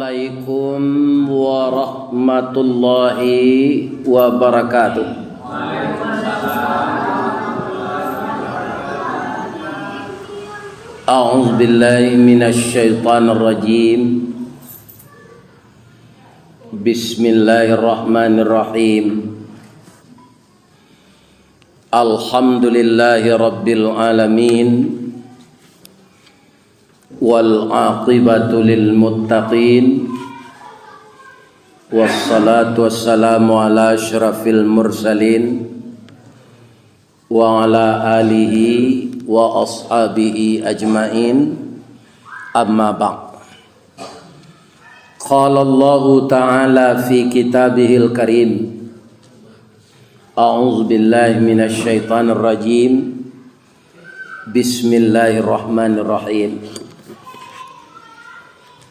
Assalamualaikum warahmatullahi wabarakatuh. A'udzu billahi minasy syaithanir rajim. Bismillahirrahmanirrahim. Alhamdulillahi rabbil alamin. Wal aqibatu lil muttaqin. Wassalatu wassalamu ala asyrafil mursalin wa ala alihi wa ashabihi ajmain. Amma ba'd. Qala Allah ta'ala fi kitabihil karim. A'udzu billahi minasy syaithanir rajim. Bismillahirrahmanirrahim.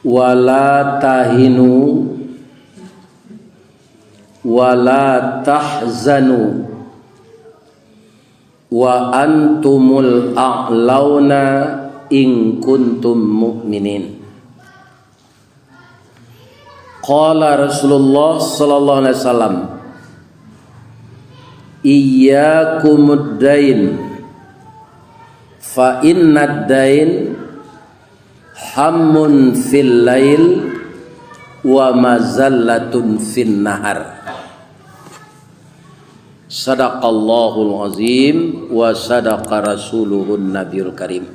Wala tahinu wala tahzanu wa antumul a'launa in kuntum mu'minin. Qala Rasulullah sallallahu alaihi wasallam, iyyakumud dain fa innad dain hammun fil lail wa mazallatun fin nahar. Sadaqallahul azim wa sadaqa rasuluhun nabiyul karim.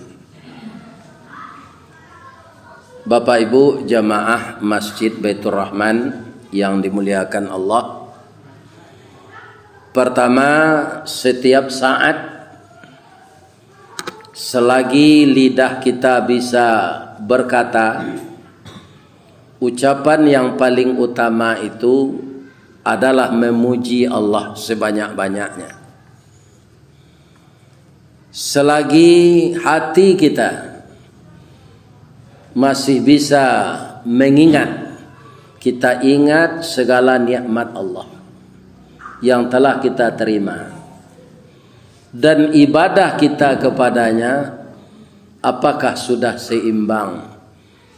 Bapak Ibu jamaah Masjid Baitur Rahman yang dimuliakan Allah. Pertama, setiap saat selagi lidah kita bisa berkata, ucapan yang paling utama itu adalah memuji Allah sebanyak-banyaknya. Selagi hati kita masih bisa mengingat, kita ingat segala nikmat Allah yang telah kita terima dan ibadah kita kepadanya, apakah sudah seimbang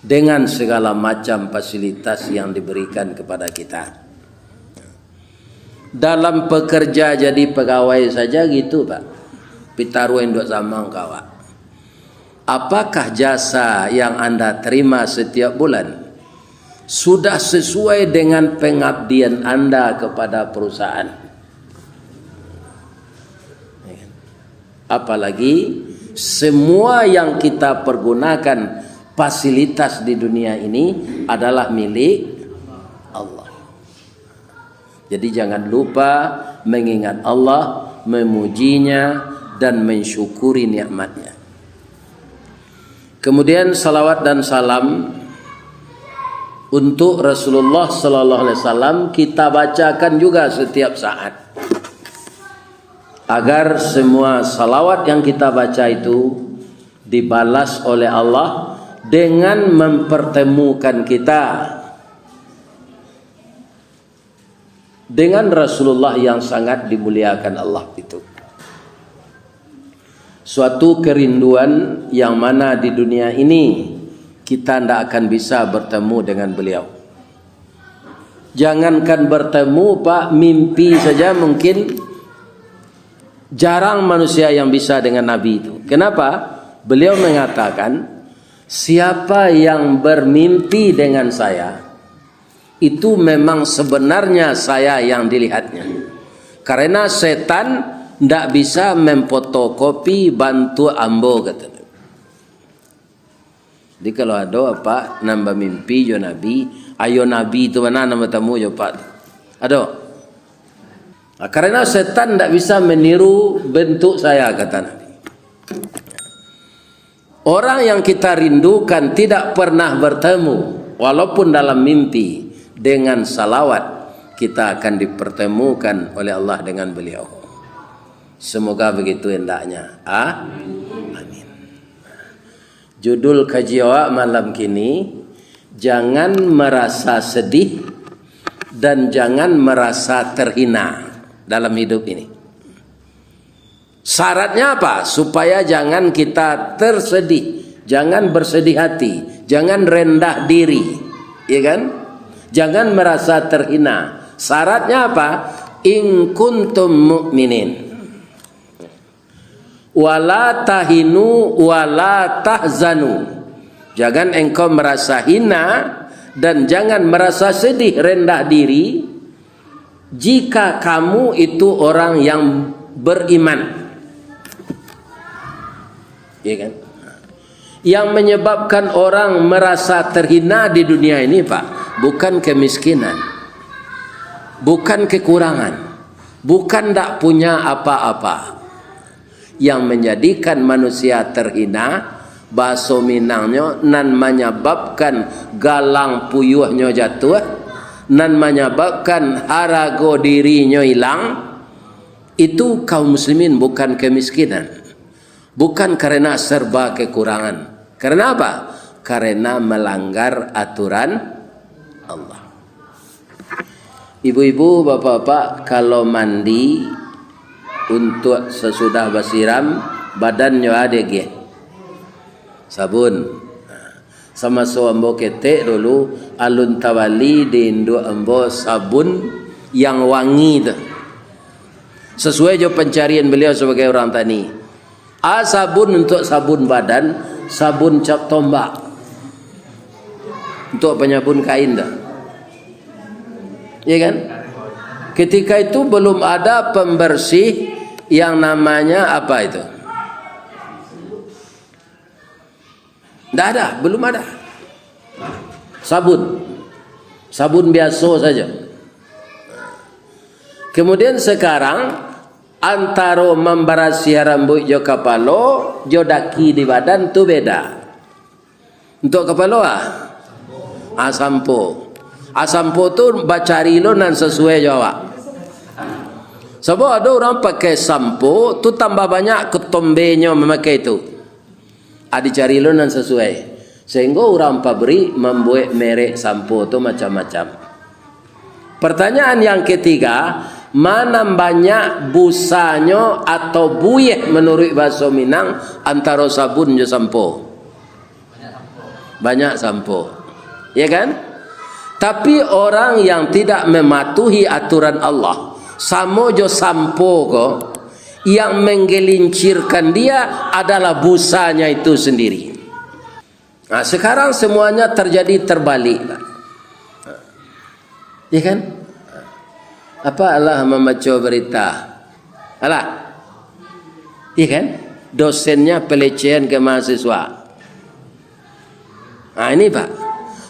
dengan segala macam fasilitas yang diberikan kepada kita. Dalam pekerja jadi pegawai saja gitu Pak, pitaru endok samang kawa. Apakah jasa yang Anda terima setiap bulan sudah sesuai dengan pengabdian Anda kepada perusahaan? Apalagi semua yang kita pergunakan fasilitas di dunia ini adalah milik Allah. Jadi jangan lupa mengingat Allah, memujinya dan mensyukuri nikmatnya. Kemudian salawat dan salam untuk Rasulullah sallallahu alaihi wasallam kita bacakan juga setiap saat, agar semua salawat yang kita baca itu dibalas oleh Allah dengan mempertemukan kita dengan Rasulullah yang sangat dimuliakan Allah itu. Suatu kerinduan yang mana di dunia ini kita tidak akan bisa bertemu dengan beliau. Jangankan bertemu Pak, mimpi saja mungkin jarang manusia yang bisa dengan Nabi itu. Kenapa? Beliau mengatakan, siapa yang bermimpi dengan saya, itu memang sebenarnya saya yang dilihatnya. Karena setan tidak bisa memfotokopi bantu ambo, kata. Jadi kalau ada apa nambah mimpi jo Nabi, ayo Nabi itu mana nama tamu jo Pak? Ada. Nah, karena setan tidak bisa meniru bentuk saya, kata Nabi. Orang yang kita rindukan tidak pernah bertemu, walaupun dalam mimpi, dengan salawat kita akan dipertemukan oleh Allah dengan beliau. Semoga begitu hendaknya. Amin. Judul kaji awak malam kini, jangan merasa sedih dan jangan merasa terhina dalam hidup ini. Syaratnya apa? Supaya jangan kita tersedih, jangan bersedih hati, jangan rendah diri. Ya kan? Jangan merasa terhina. Syaratnya apa? In kuntum mu'minin. Wala tahinu wala tahzanu. Jangan engkau merasa hina dan jangan merasa sedih, rendah diri jika kamu itu orang yang beriman. Ya kan? Yang menyebabkan orang merasa terhina di dunia ini, Pak, bukan kemiskinan, bukan kekurangan, bukan tak punya apa-apa. Yang menjadikan manusia terhina, bahasa Minangnya, nan menyebabkan galang puyuhnya jatuh, nan menyebabkan harago dirinya hilang, itu kaum muslimin, bukan kemiskinan, bukan karena serba kekurangan. Karena apa? Karena melanggar aturan Allah. Ibu-ibu, bapak-bapak, kalau mandi untuk sesudah basiram, badannya ada ge sabun. Sama so ambo ketek dulu alun tawali di Indo ambo sabun yang wangi tu. Sesuai jo pencarian beliau sebagai orang tani. Sabun untuk sabun badan, sabun cap tombak. Untuk penyabun kain dah. Ya kan? Ketika itu belum ada pembersih yang namanya apa itu? Tidak ada, belum ada. Sabun biasa saja. Kemudian sekarang antara memberasi rambut jo kepala, jo daki di badan tu beda. Untuk kepala sampo. Sampo tu bacari lo nan sesuai Jawa. Sebab ada orang pakai sampo tu tambah banyak ketombenya memakai itu. Dicari lo nan sesuai. Sehingga orang pabrik membuat merek sampo tu macam-macam. Pertanyaan yang ketiga, mana banyak busanya atau buyeh menurut bahasa Minang antara sabun dan sampo? Banyak sampo. Ya kan? Tapi orang yang tidak mematuhi aturan Allah, samo jo sampo ko, yang menggelincirkan dia adalah busanya itu sendiri. Nah, sekarang semuanya terjadi terbalik. Ya kan? Apa Allah membaca berita? Allah. Ya kan? Dosennya pelecehan ke mahasiswa. Nah, ini Pak.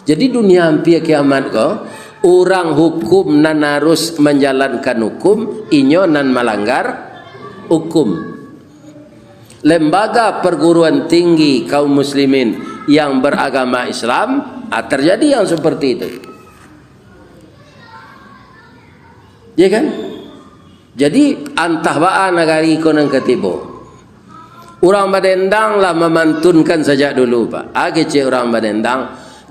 Jadi dunia hampir kiamat ko, orang hukum nan harus menjalankan hukum, inyo nan melanggar hukum. Lembaga perguruan tinggi kaum muslimin yang beragama Islam, terjadi yang seperti itu. Ya kan? Jadi antah ba'a negari konang ketibo. Orang Badendang lah memantunkan sejak dulu Pak. Kecil orang Badendang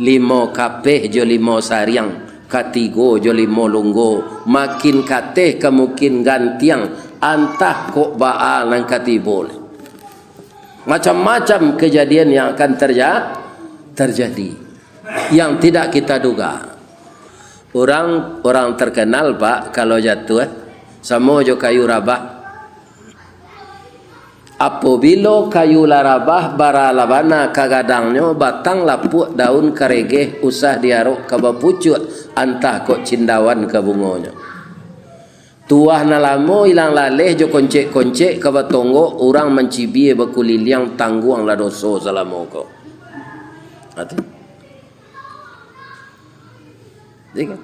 5 kapeh jo 5 sariang, katigo jo 5 lunggo, makin kateh kemukin gantiang, antah kok ba'a nang katibo. Macam-macam kejadian yang akan terjadi yang tidak kita duga. Orang terkenal Pak kalau jatuh sama jo kayu rabah. Apabila kayu larabah baralabana kagadangnya batang lapuk daun karegeh usah diaruk ke bapucut antah kok cindawan ke bungonya. Tuah nalamo ilang laleh jo koncek-koncek ke batonggo orang mencibi bekuliliang tangguang la doso salamo ko. Ati. Dika.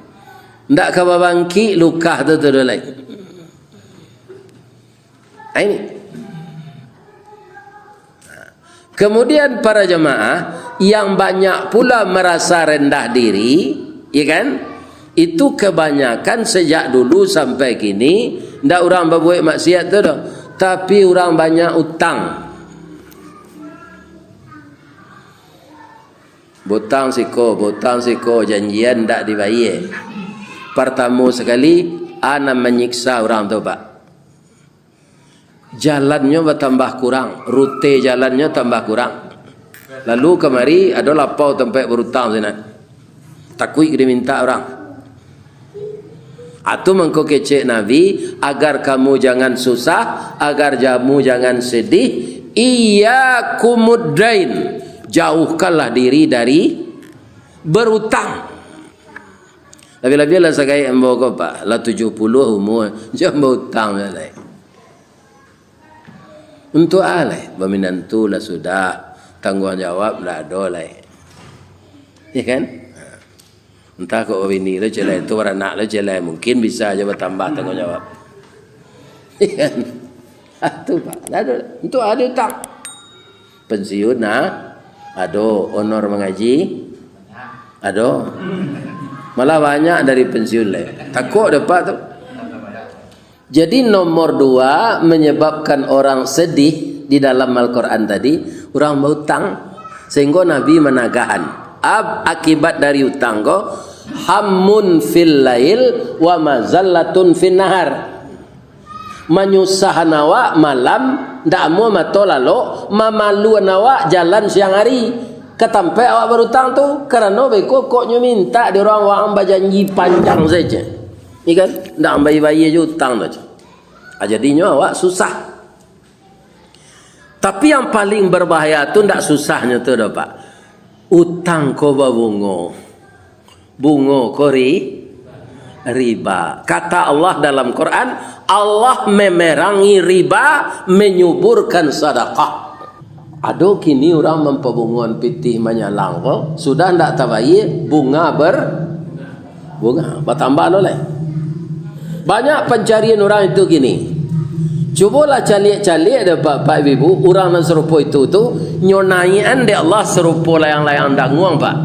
Ndak ke babangki luka tu dolai. Ini. Kemudian para jemaah yang banyak pula merasa rendah diri, ya kan? Itu kebanyakan sejak dulu sampai kini, ndak orang berbuat maksiat tu dah, tapi orang banyak utang. Botang siko janjian ndak dibayar. Pertama sekali ana menyiksa orang tu Pak. Jalannya bertambah kurang, rute jalannya tambah kurang. Lalu kemari ada lapau tempat berutang sana. Takut dia minta orang. Atau mengko kecek Nabi agar kamu jangan susah, agar kamu jangan sedih. Iyyakumuddain, jauhkanlah diri dari berutang. Lebih-lebih lah sekai embo ko pak, lah 70 umur, jangan berutang lah. Untuk alai, berminantu lah sudah, tanggungjawab lah ada lah. Ya kan? Entah kok bini lo celai tu anak lo celai mungkin bisa aja bertambah tanggungjawab. Iya. Itu pak. Ada untuk ada utang. Pensiun ada honor mengaji. Ada. Malah banyak dari pensiun lah. Takut dapat tu. Jadi nomor 2 menyebabkan orang sedih di dalam Al-Quran tadi, orang berhutang. Sehingga Nabi menagahan. Akibat dari utang ko hammun fil lail wa mazallatun fin nahar, menyusahkan awak malam ndak mau matolalo, mamalu awak jalan siang hari. Ketampe awak berutang tu kerana beko koknya minta di orang wang berjanji panjang saja, ikan ndak bayi-bayi je utang saja. Jadinya awak susah. Tapi yang paling berbahaya tu ndak susahnya tu dah pak. Utang ko babungo, bungo ko riba. Kata Allah dalam Quran, Allah memerangi riba, menyuburkan sedekah. Aduh kini orang mempabunguan pitih menyalang ko, sudah ndak tabayi bunga bunga bertambah oleh. Banyak pencarian orang itu gini. Cubalah calik-calik ada bapak ibu orang yang serupa itu tu nyonaian di Allah serupa layang-layang danguang pak.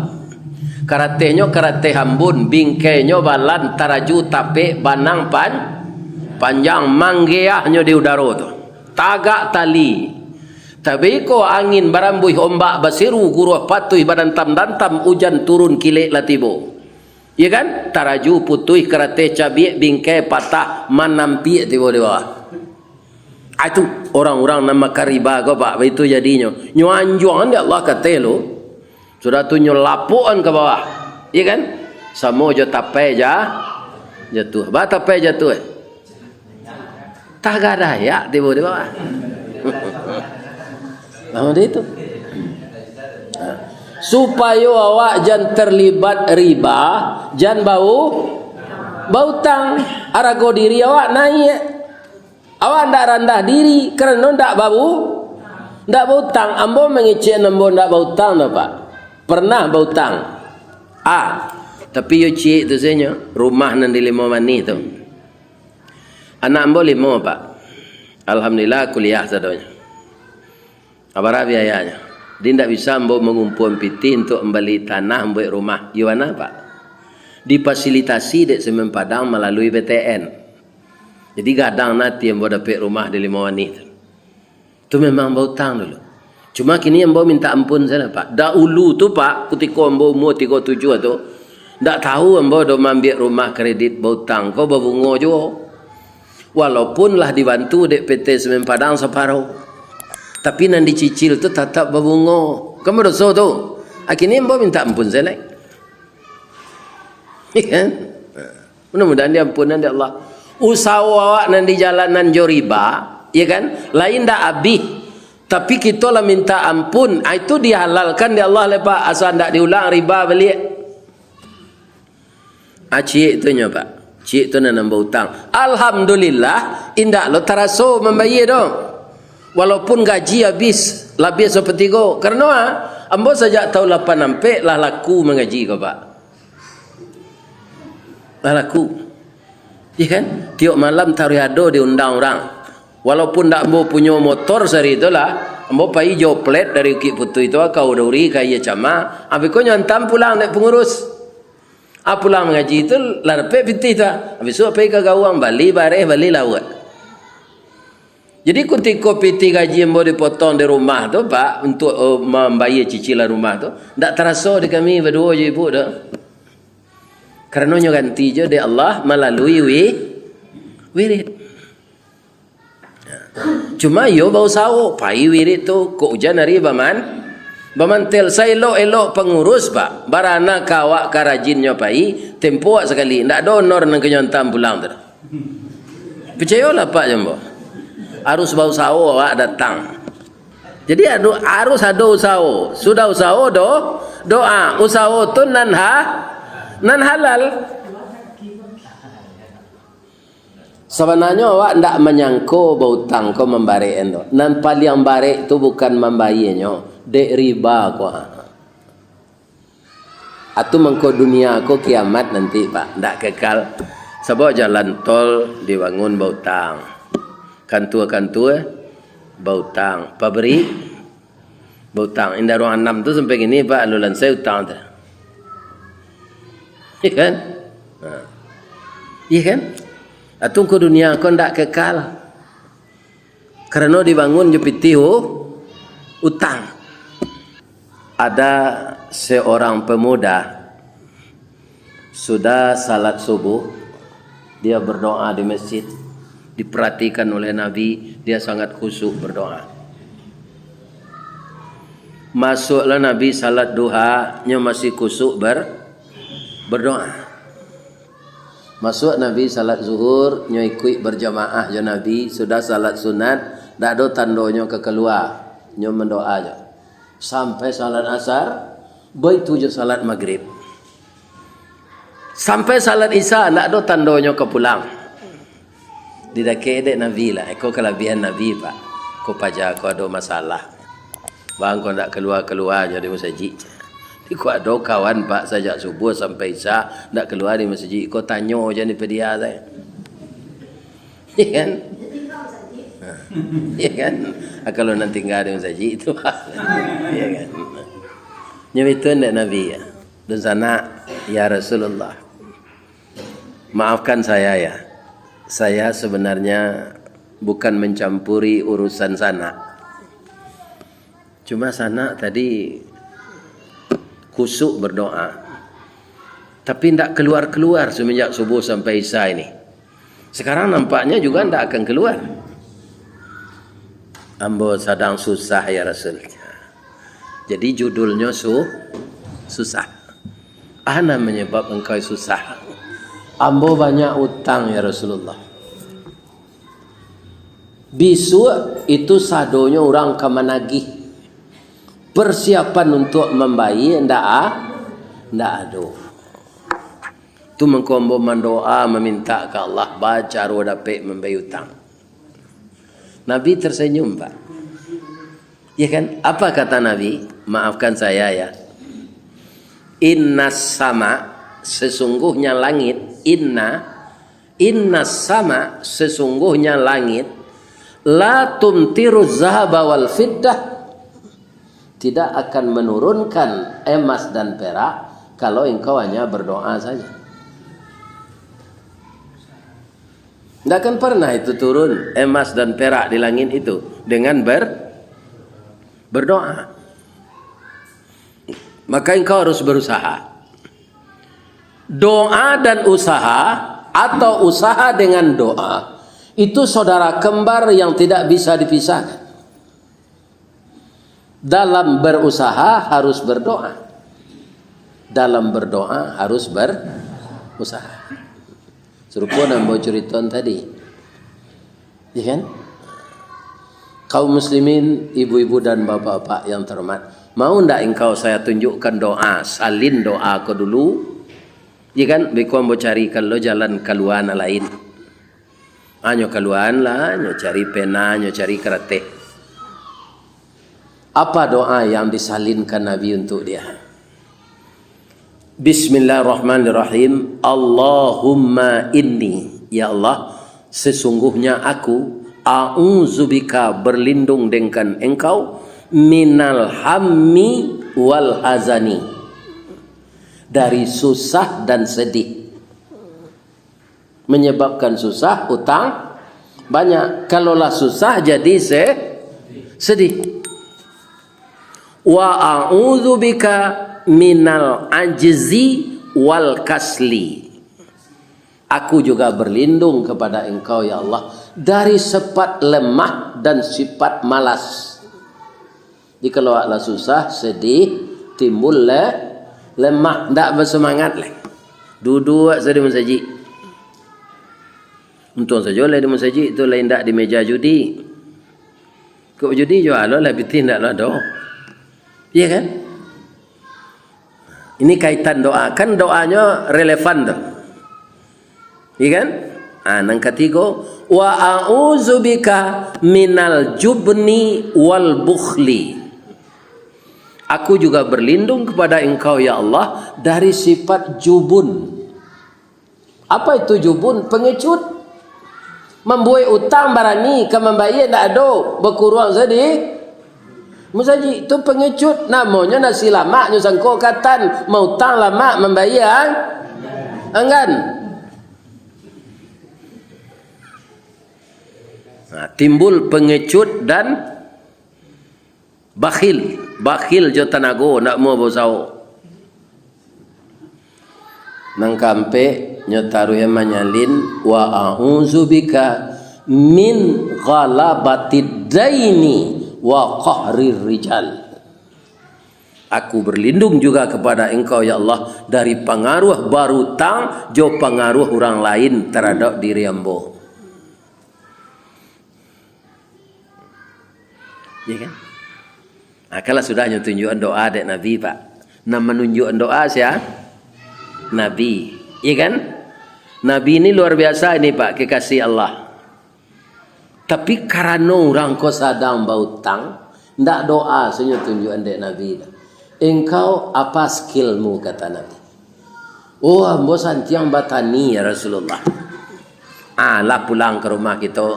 Karatenya karate hambun, bingkainya balan taraju tape banang panjang manggeahnya di udara tu. Tagak tali. Tapi ko angin barambuih ombak basiru guruh patuh badan tam hujan turun kilik latibo. Ya kan? Taraju putuih karate cabiak bingkai patah manampi tiba di bawah. Itu orang-orang nama kariba ko pak, itu jadinya nyuanjuan dia Allah kata lo sudah tu nyolapuan ke bawah, iya kan? Samo jo tapai jatuh, ba tapai jatuh tak ada ya di bawah. Lama dia itu supaya awak jangan terlibat riba, jangan bau tang, arago diri awak naik. Awak ndak rendah diri kerana ndak berhutang. Ambo mengecek ambo ndak berhutang dah pak. Pernah berhutang. Tapi yo cik tu sebenarnya rumah nan di 5 mani tu. Anak ambo 5 pak. Alhamdulillah kuliah sadonya. Abara biayanya. Dia ndak bisa ambo mengumpul piti untuk membeli tanah buat rumah. Gimana pak? Difasilitasi dek Semen Padang melalui BTN. Jadi kadang nanti yang bawa dapat rumah di 5 wanita. Itu memang berhutang dulu. Cuma kini yang bawa minta ampun sana pak. Dahulu tu pak, ketika yang bawa umur 37 tu, tak tahu yang bawa dah ambil rumah kredit berhutang. Kau berbunga juga. Walaupun lah dibantu dek PT Semen Padang separuh. Tapi nan dicicil tu tetap berbunga. Kamu dosa tu. Kini yang bawa minta ampun sana. Kan? Mudah-mudahan dia ampunan dari Allah. Usaha awak nan di jalanan jo riba, ya kan? Lain dak habis. Tapi kita lah minta ampun, itu dihalalkan di Allah lepas asal ndak diulang riba balik. Cik tu nya pak. Cik tu nan nambah hutang. Alhamdulillah indak lo teraso membayar dong. Walaupun gaji habis seperti go. Karena ambo saja tahu 8 sampai lah laku mengaji ko pak. Lah laku. Ya kan? Tiap malam tariado diundang orang. Walaupun tak mau punya motor sehari itulah, mau pergi jauh plat dari Bukit Putu itu kau dauri kaya cama. Habis kau nyantam pulang naik pengurus. Pulang mengaji itu larpe piti tu. Habis tu pergi ke gawang bali bareh bali lawat. Jadi ketika piti gaji yang mau dipotong di rumah tu pak untuk membayar cicilan rumah tu, tak terasa di kami berdua je ibu dah. Kerana ganti je dari Allah melalui wirid. Cuma yo bau sawo pai wirid tu ko ujan hari Bamantel saya elok-elok pengurus pak. Barana kawak karajinnya pai tempuak sekali. Ndak donor nang kenyontam pulang tu. Percayalah pak jambo. Harus bau sawo awak datang. Jadi harus ada usaha. Sudah usaha doa. Usaha tu nan halal. Sebenarnya awak ndak menyangko bau tang kau membarek endo. Nan paling barek tu bukan membayarnya. Dek riba ko. Atu mengko dunia ko kiamat nanti pak, ndak kekal. Sebab jalan tol dibangun bautang. Kantua bautang. Pabrik bautang. Indah ruang 6 tu sampai gini pak, alulan saya utang tu. Iya kan? Iya kan? Atu ko dunia ko ndak kekal. Karena dibangun jepiti utang. Ada seorang pemuda sudah salat subuh, dia berdoa di masjid, diperhatikan oleh Nabi, dia sangat khusyuk berdoa. Masuklah Nabi salat duha, nya masih khusyuk berdoa. Masuk Nabi salat zuhur, nya ikut berjamaah je Nabi, sudah salat sunat, dak ada tandanya kekeluar, nya mendoa je. Sampai salat asar, begitu je salat maghrib. Sampai salat isya, tak ada tandanya ke pulang. Didake dek Nabi lah. Kau kelebihan Nabi pak. Kau pajak kau ada masalah. Bang kau tak keluar jadi masjid. Kau ada kawan pak sejak subuh sampai isya tak keluar di masjid. Kau tanya je ni pedia saya. Iya kan? Iya kan? Kalau nanti enggak ada masjid itu. Iya kan? Nyebitun dek Nabi ya. Dan sana ya Rasulullah. Maafkan saya ya. Saya sebenarnya bukan mencampuri urusan sana. Cuma sana tadi khusyuk berdoa. Tapi tidak keluar-keluar semenjak subuh sampai isya ini. Sekarang nampaknya juga tidak akan keluar. Ambo sedang susah ya Rasul. Jadi judulnya susah. Ana menyebab engkau susah. Ambo banyak utang ya Rasulullah. Bisu itu sadonya orang ke menagih. Persiapan untuk membayar ndak ada. Tu mengkombo mendoa meminta ke Allah baca ro dapat membayar utang. Nabi tersenyum pak. Ya kan? Apa kata Nabi? Maafkan saya ya. Innas sama, sesungguhnya langit. Innas sama, sesungguhnya langit. La tumtiru zahaba wal fiddah. Tidak akan menurunkan emas dan perak kalau engkau hanya berdoa saja. Tidak akan pernah itu turun emas dan perak di langit itu dengan berdoa. Maka engkau harus berusaha. Doa dan usaha atau usaha dengan doa itu saudara kembar yang tidak bisa dipisahkan. Dalam berusaha harus berdoa. Dalam berdoa harus berusaha. Serupa nambah ceritaan tadi. Ya kan? Kaum muslimin, ibu-ibu dan bapak-bapak yang terhormat, mau ndak engkau saya tunjukkan doa, salin doa kau dulu? Ya kan? Beko mau cari kalau jalan keluar lain. Hanya keluar lah, hanya cari pena, hanya cari kerete. Apa doa yang disalinkan Nabi untuk dia? Bismillahirrahmanirrahim. Allahumma inni, ya Allah, sesungguhnya aku a'udzubika berlindung dengan engkau minal hammi wal hazani, dari susah dan sedih. Menyebabkan susah utang banyak. Kalaulah susah jadi sedih. Wa a'udzubika minal ajzi wal kasli. Aku juga berlindung kepada engkau ya Allah dari sifat lemah dan sifat malas. Jika awak lah susah, sedih, timbul lemah, tak bersemangat lah. Duduk saja di masjid. Untung saja lah di masjid itu lain tak di meja judi. Kau judi jual lah, piti tak lah doh. Iya kan? Ini kaitan doa. Kan doanya relevan tu. Iya kan? Nang ketiga, wa a'udzubika minal jubni wal bukhli. Aku juga berlindung kepada Engkau ya Allah dari sifat jubun. Apa itu jubun? Pengecut. Membuat utang barani ke membayar tak ada, berkurang sedih. Musaji itu pengecut. Namanya nasi lama nyusangko katan mau utang lama membayar enggan. Timbul pengecut dan bakhil. Bakhil jo tanago nak mau bosau. Nang kampe nyotaru yang manyalin wa a'udzubika min ghalabatid daini wa qahrir rijal. Aku berlindung juga kepada Engkau ya Allah dari pengaruh barutang jo pengaruh orang lain terhadap diri ambo. Ya kan? Kalau sudah tunjukkan doa dek Nabi Pak. Nama menunjukkan doa siapa? Nabi. Iya kan? Nabi ini luar biasa ini Pak, kekasih Allah. Tapi karena orang kau sadang bautang, ndak doa senyum tunjukkan dek Nabi. Engkau apa skillmu kata Nabi? Oh, ambo santiang batani ya Rasulullah. Lah pulang ke rumah kita.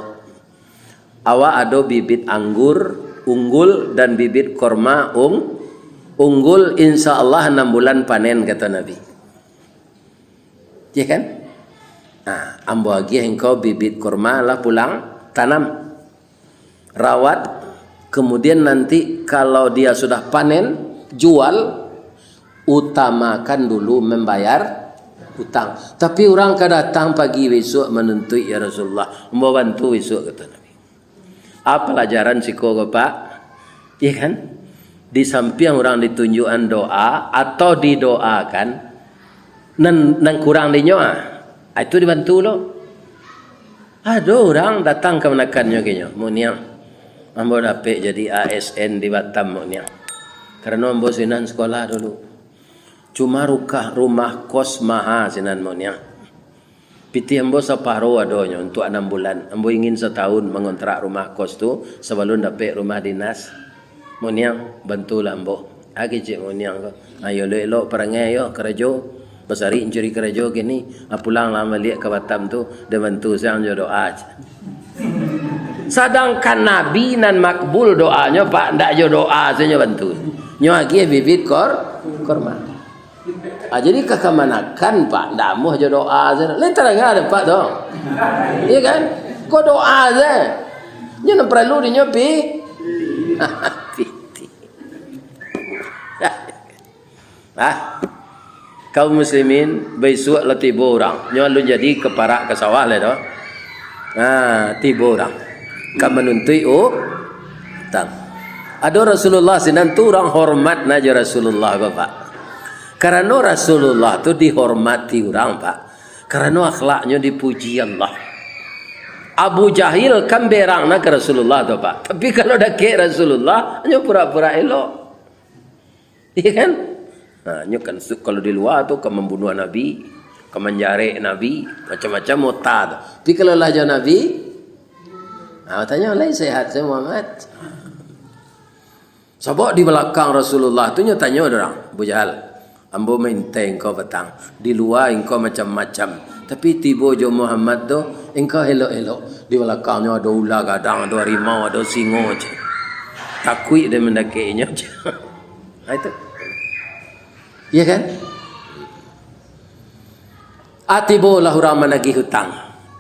Awak ada bibit anggur unggul dan bibit korma unggul, insya Allah 6 bulan panen kata Nabi. Ya kan? Ambo lagi engkau bibit korma lah pulang tanam, rawat, kemudian nanti kalau dia sudah panen jual, utamakan dulu membayar utang. Tapi orang datang pagi besok menuntut ya Rasulullah, mau bantu besok kata Nabi. Apa pelajaran siko Pak? Iya kan? Di samping orang ditunjukkan doa atau didoakan, nan kurang dinyoa, itu dibantu lo. Ada orang datang ke menakannya kayaknya, mau niang, ambo dapat jadi ASN di Batam mau niang. Karena ambo sinan sekolah dulu, cuma rumah kos maha sinan mau niang. Piti ambo separuh adanya untuk 6 bulan. Ambo ingin setahun mengontrak rumah kos tu sebelum dapat rumah dinas. Moniang bantulah ambo. Agi cik moniang ko. Ayo lo perangai yo kerja. Besari curi kerja gini. Pulang lama lihat ke Batam tu dia bantu saya jo doa. Sedangkan Nabi nan makbul doanya Pak ndak jo doa saya bantu. Nyo agi bibit korma. Jadi kekemanakan Pak, ndak mau aja doa aja. Lain terang ada Pak dong. Iya kan? Kau doa aja. Jangan perlu dinyopi. Kaum muslimin besok lah tiba orang. Nyo lu jadi keparak ke sawah lah doh. Tiba orang. Kamu menuntut utang. Ada Rasulullah sinan tu orang hormat naja Rasulullah Bapak. Karena Rasulullah itu dihormati orang Pak. Karena akhlaknya dipuji Allah. Abu Jahil kan berang nak Rasulullah tu Pak. Tapi kalau dah ke Rasulullah, hanya pura-pura elok. Iya kan? Hanya kan kalau di luar tu kan membunuh Nabi, kan menjari Nabi, macam-macam mutad. Tapi kalau lah jauh Nabi, tanya lain sehat saya Muhammad. Sebab di belakang Rasulullah tu tanya orang Abu Jahal. Ambo minta engkau petang. Di luar engkau macam-macam. Tapi tiba jo Muhammad tu, engkau elok-elok. Di belakangnya ada ular gadang, ada harimau, ada singo je. Takut dia mendakinya je. Itu. Iya kan? Tiba lah orang menagih hutang.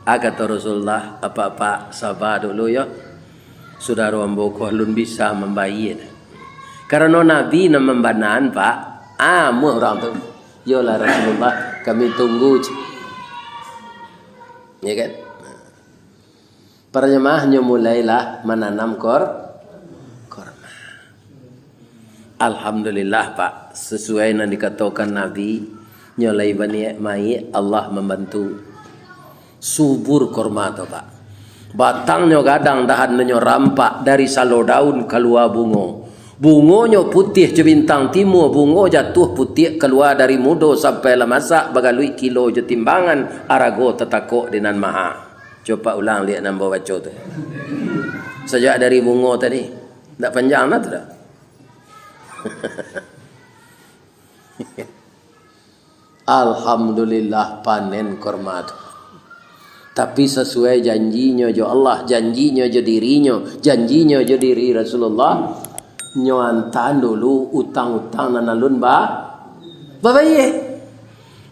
Kata Rasulullah, apa-apa sabar dulu ya. Saudara ambo kohlun bisa membayar. Karena Nabi nak membanaan Pak. Mu orang tu. Yolah Rasulullah, kami tunggu. Ya kan? Para jemaahnya mulailah menanam korma. Alhamdulillah Pak, sesuai yang dikatakan Nabi, nyolai bani mai Allah membantu. Subur korma tu Pak. Batangnya gadang dahannya rampak dari salo daun keluar bungo. Bungonya putih je bintang timur, bungo jatuh putih keluar dari mudo sampai lemasak bagalui kilo je timbangan arago tetakok dinan maha. Coba ulang lihat nombor baca tu. Sejak dari bungo tadi. Tak panjang lah tu dah. Alhamdulillah panen korma tu. Tapi sesuai janjinya jo Allah, janjinya jo dirinya, janjinya jo diri Rasulullah. Nyoantan dulu utang-utang nanalun babaye.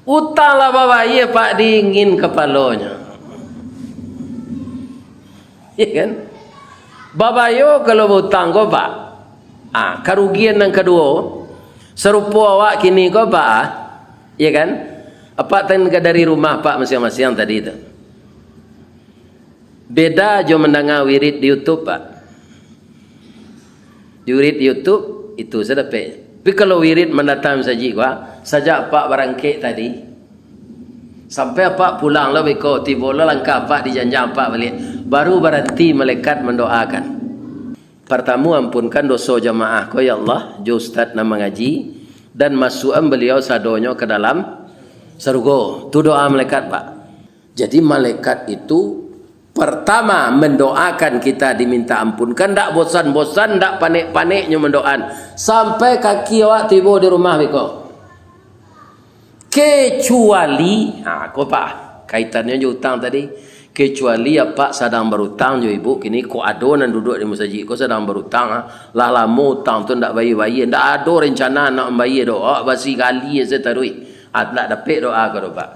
Utang lah babaye Pak dingin kepalanya. Ya kan? Babayo kalau berutang kau Pak. Kerugian yang kedua serupa awak kini kau Pak. Ya kan? Apa tengah dari rumah Pak masing-masing tadi itu. Beda jo mendengar wirid di YouTube Pak. Di wirid di YouTube itu sedapet. Tapi kalau wirid mendatang saji gua, sajak Pak barangkek tadi. Sampai Pak pulang lah beko tiba lah langkah Pak dijanjang Pak balik. Baru berhenti malaikat mendoakan. Pertama ampunkan dosa jamaah ko ya Allah, jo ustaz nama ngaji dan masukan beliau sadonyo ke dalam surga. Tu doa malaikat Pak. Jadi malaikat itu pertama mendoakan kita diminta ampunkan, tak bosan-bosan, tak panik-paniknya mendoakan sampai kaki awak tiba di rumah beko. Kecuali, kau Pak, kaitannya je hutang tadi. Kecuali apa sedang berhutang je ibu, kini kau adonan duduk di masjid, kau sedang berhutang, lah lama hutang tu tak bayar-bayar, tak ada rencana nak bayar doa, basi kali saya tarui, tak dapat doa kau Pak.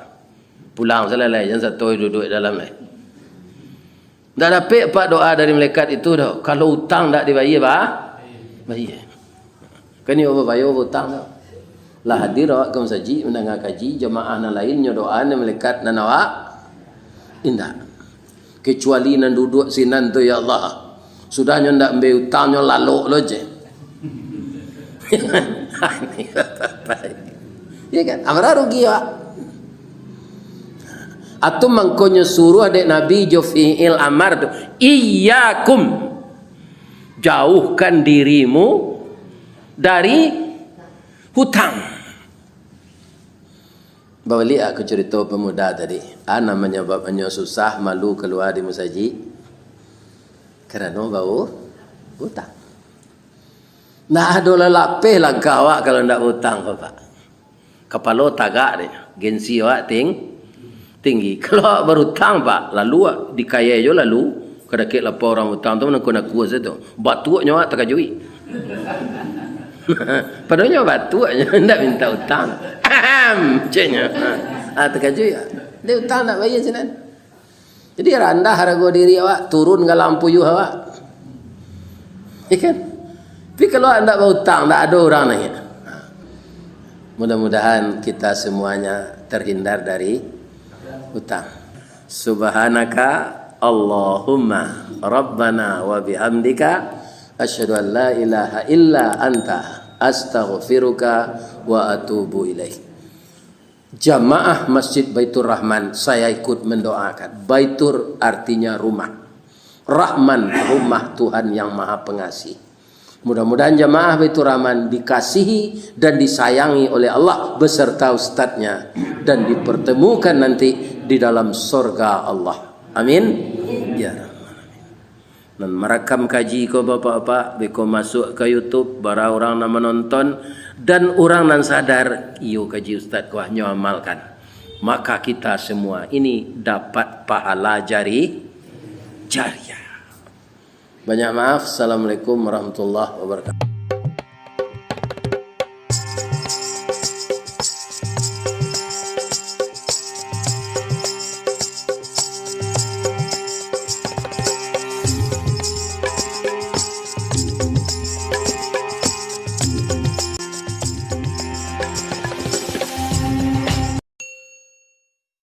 Pulang selesai, jangan satu duduk dalam ni. Tak dapat Pak doa dari malaikat itu dah. Kalau hutang tak dibayar Pak, bayar. Kan you bayar hutang dah. Lah hadir awak ke masjid mendengar kaji, jemaah yang lainnya doa ni malaikat dan awak indah. Kecuali nan duduk sinan tu ya Allah. Sudahnya ndak ambil hutangnya lalu lo je. Ya kan? Amra rugi awak. Atau mangkonya suruh adik Nabi jo fi'il amar tu. Iyyakum. Jauhkan dirimu dari hutang. Balik aku cerita pemuda tadi. Namanya bapaknya susah, malu keluar di masjid. Kerana bau hutang. Nah ada lelapih langkah awak kalau ndak hutang Bapak. Kepala tagak dia. Gensi awak tinggi. Kalau berhutang Pak, lalu dikaya je lalu. Kadang-kadang lapor orang hutang tu, nak kuas itu. Batuaknya awak terkajui. Padahal batuaknya tak minta hutang. Macamnya. Terkajui. Dia hutang tak bayar sinan. Jadi rendah harga diri awak, turun ke lampu you awak. Ya kan? Tapi kalau anda berhutang, tak ada orang nanya. Mudah-mudahan kita semuanya terhindar dari hutang. Subhanaka Allahumma Rabbana wa bihamdika asyhadu an la ilaha illa anta astaghfiruka wa atubu ilaih. Jamaah Masjid Baitur Rahman, saya ikut mendoakan. Baitur artinya rumah. Rahman, rumah Tuhan yang Maha Pengasih. Mudah-mudahan jamaah Baitur Rahman dikasihi dan disayangi oleh Allah beserta ustadznya dan dipertemukan nanti di dalam surga Allah. Amin. Ya. Dan merekam kaji ko bapak-bapak, beko masuk ke YouTube, bara orang nak menonton dan orang nan sadar, iyo kaji ustaz ko hanya amalkan. Maka kita semua ini dapat pahala jariah. Banyak maaf. Assalamualaikum warahmatullahi wabarakatuh.